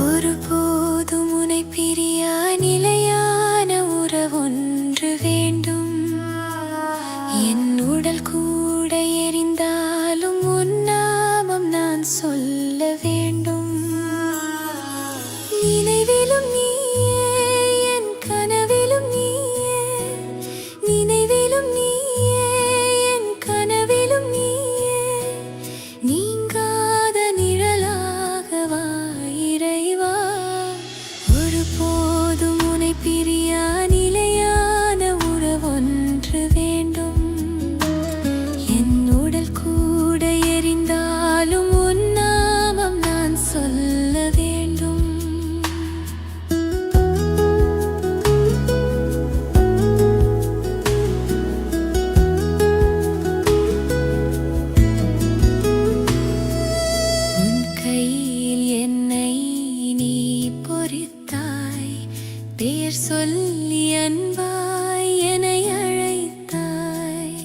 ஒருபோதும் உனை பிரியா நிலையான உறவொன்று வேண்டும். என் உடல் கூட எரிந்தாலும் உன் நாமம் நான் சொல்ல வேண்டும். நினைவிலும் நீயே, என் கனவிலும் நீயே, நினைவிலும் நீயே, என் கனவிலும் நீயே, நீங்காத நிழலாகவா இறைவா. ஒருபோதும் உனை பிரியா நிலையான உறவொன்று வேண்டும். என் உடல் கூட எரிந்தாலும் உன் நாமம் நான் சொல்ல வேண்டும். உன் கையில் என்னை நீ பொறித்தாய், பேர் சொல்லி அன்பாய் என்னை அழைத்தாய்.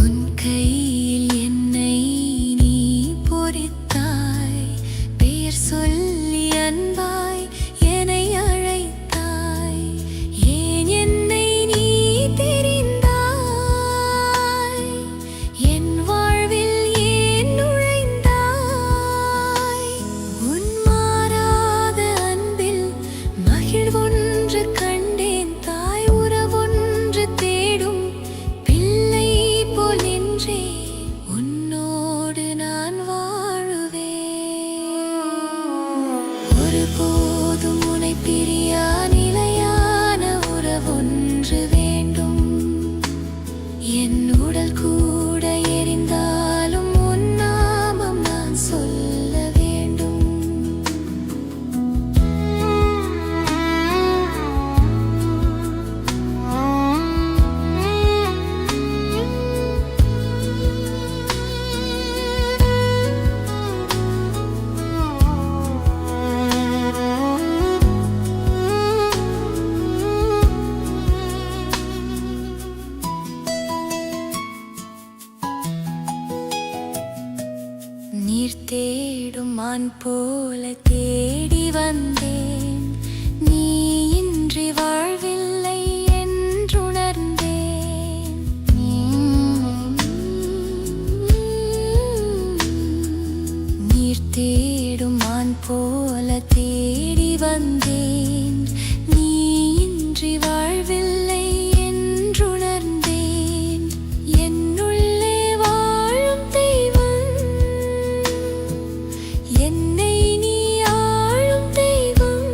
உன் கையில் என்னை நீ பொறித்தாய், பேர் சொல்லி அன்பாய் என்னை அழைத்தாய். ஏன் என்னை நீ தெரிந்தாய், என் வாழ்வில் ஏன் நுழைந்தாய். உன் மாறாத அன்பில் மகிழ்வொன்று கண்டேன். தாய் உறவொன்று தேடும் பிள்ளை போல் நின்றே உன்னோடு நான் வாழுவேன். ஒருபோதும் உனை பிரியா நிலையான உறவொன்று வேண்டும். என் உடல் கூட எரிந்தாலும் உன் நாமம் நான் சொல்ல வேண்டும். நீர் தேடும் மான் போல தேடி வந்தேன். நீ இன்றி வாழ்வில்லை என்றுணர்ந்தேன். நீர் தேடும் மான் போல தேடி வந்தேன். நீ இன்றி வாழ்வில்லை என்றுணர்ந்தேன். என்னுள்ளே வாழும் தெய்வம், என்னை நீ ஆளும் தெய்வம்.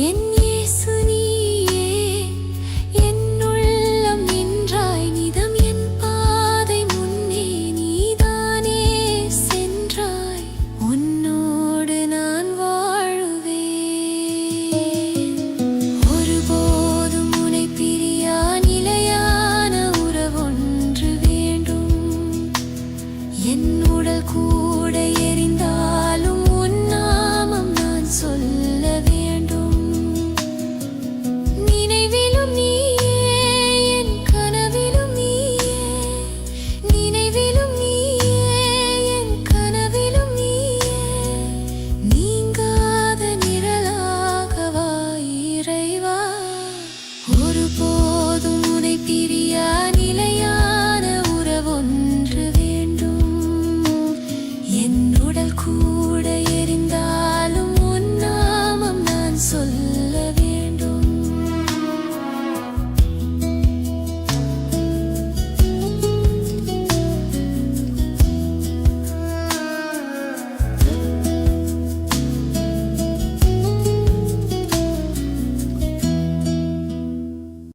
என் இயேசு நீயே, என் உள்ளம் நின்றாய். நிதம் என் பாதை முன்னே நீதானே சென்றாய். உன்னோடு நான் வாழுவேன். ஒருபோதும் உனை பிரியா நிலையான உறவொன்று வேண்டும். என் உடல் கூட